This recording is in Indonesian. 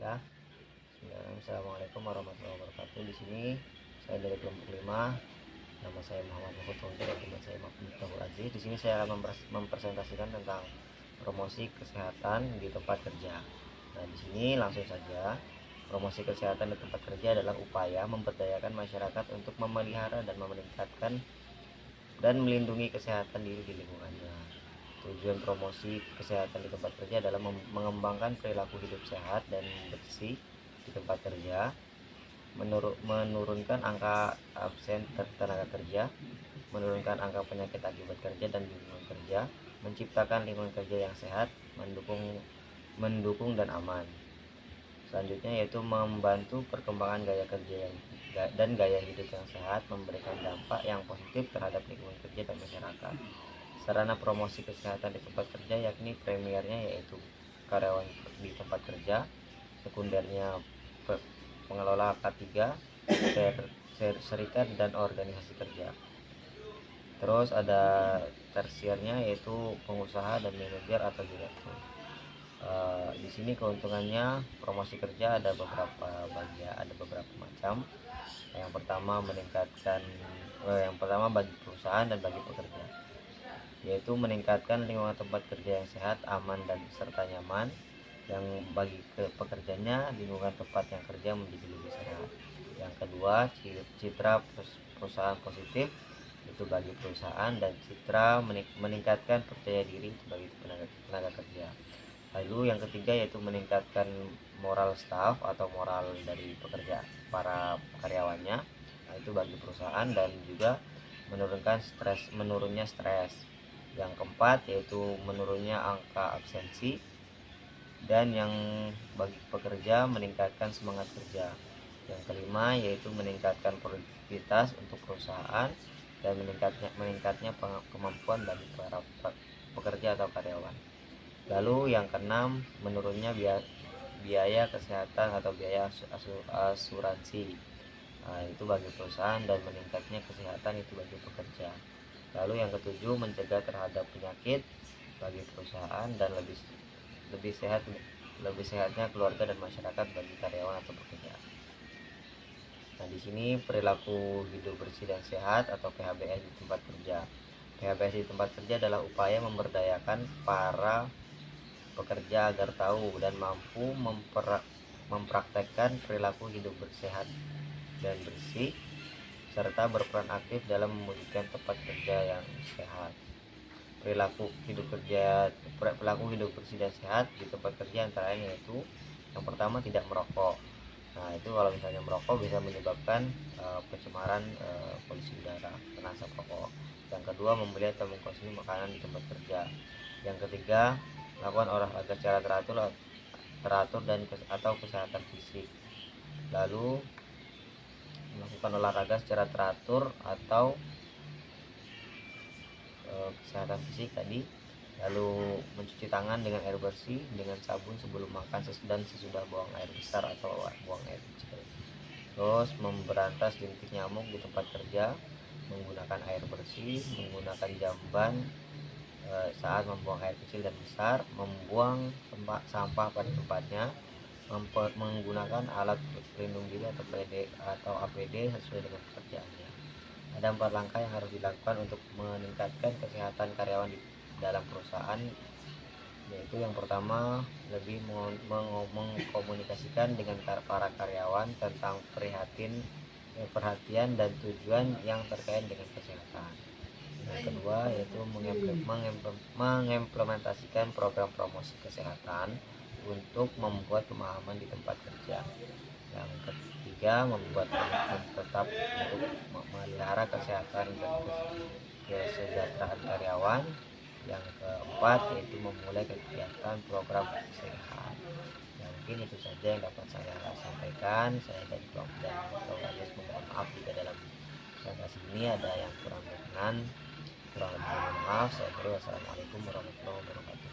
ya. Assalamualaikum warahmatullahi wabarakatuh. Di sini saya dari kelompok 5. Nama saya Muhammad Mahfud Tonti dan teman saya Mahfud Aziz. Di sini saya akan mempresentasikan tentang promosi kesehatan di tempat kerja. Nah, di sini langsung saja. Promosi kesehatan di tempat kerja adalah upaya memberdayakan masyarakat untuk memelihara dan meningkatkan dan melindungi kesehatan diri di lingkungannya. Tujuan promosi kesehatan di tempat kerja adalah mengembangkan perilaku hidup sehat dan bersih di tempat kerja, menurunkan angka absen tenaga kerja, menurunkan angka penyakit akibat kerja dan lingkungan kerja, menciptakan lingkungan kerja yang sehat, mendukung dan aman. Selanjutnya yaitu membantu perkembangan gaya kerja dan gaya hidup yang sehat, memberikan dampak yang positif terhadap lingkungan kerja dan masyarakat. Sarana promosi kesehatan di tempat kerja yakni premiernya yaitu karyawan di tempat kerja, sekundernya pengelola K3, serikat dan organisasi kerja. Terus ada tersiernya yaitu pengusaha dan manajer atau direktur. Di sini keuntungannya promosi kerja ada beberapa macam. Yang pertama bagi perusahaan dan bagi pekerja, yaitu meningkatkan lingkungan tempat kerja yang sehat, aman dan serta nyaman. Yang bagi pekerjanya, lingkungan tempat yang kerja menjadi lebih sehat. Yang kedua, citra perusahaan positif itu bagi perusahaan, dan citra meningkatkan percaya diri itu bagi tenaga kerja. Lalu yang ketiga yaitu meningkatkan moral staff atau moral dari pekerja para karyawannya, nah, itu bagi perusahaan, dan juga menurunnya stres. Yang keempat yaitu menurunnya angka absensi, dan yang bagi pekerja meningkatkan semangat kerja. Yang kelima yaitu meningkatkan produktivitas untuk perusahaan dan meningkatnya kemampuan bagi para pekerja atau karyawan. Lalu yang keenam, menurunnya biaya kesehatan atau biaya asuransi. Nah, itu bagi perusahaan, dan meningkatnya kesehatan itu bagi pekerja. Lalu yang ketujuh, mencegah terhadap penyakit bagi perusahaan, dan lebih sehatnya keluarga dan masyarakat bagi karyawan atau pekerja. Nah, di sini perilaku hidup bersih dan sehat atau PHBS di tempat kerja. PHBS di tempat kerja adalah upaya memberdayakan para pekerja agar tahu dan mampu mempraktekkan perilaku hidup bersehat dan bersih, serta berperan aktif dalam mewujudkan tempat kerja yang sehat. Perilaku hidup bersih dan sehat di tempat kerja antara lain yaitu yang pertama, tidak merokok. Nah, itu kalau misalnya merokok bisa menyebabkan pencemaran polusi udara karena asap rokok. Yang kedua, membeli atau mengkonsumsi makanan di tempat kerja. Yang ketiga, melakukan olahraga secara teratur dan atau kesehatan fisik. Lalu melakukan olahraga secara teratur atau kesehatan fisik tadi. Lalu mencuci tangan dengan air bersih dengan sabun sebelum makan dan sesudah buang air besar atau buang air kecil. Terus memberantas jentik nyamuk di tempat kerja menggunakan air bersih, menggunakan jamban saat membuang air kecil dan besar, membuang sampah pada tempatnya, menggunakan alat pelindung diri atau APD sesuai dengan pekerjaannya. Ada 4 langkah yang harus dilakukan untuk meningkatkan kesehatan karyawan di dalam perusahaan, yaitu yang pertama, lebih mengkomunikasikan dengan para karyawan tentang perhatian dan tujuan yang terkait dengan kesehatan. Yang kedua yaitu mengimplementasikan program promosi kesehatan untuk membuat pemahaman di tempat kerja. Yang ketiga, membuat komitmen tetap untuk memelihara kesehatan dan kesejahteraan karyawan. Yang keempat yaitu memulai kegiatan program kesehatan. Ya, mungkin itu saja yang dapat saya sampaikan. Saya dari kelompok dan mohon maaf jika dalam presentasi ini ada yang kurang berkenan. Kurang lebih mohon maaf. Saya beri wassalamualaikum warahmatullahi wabarakatuh.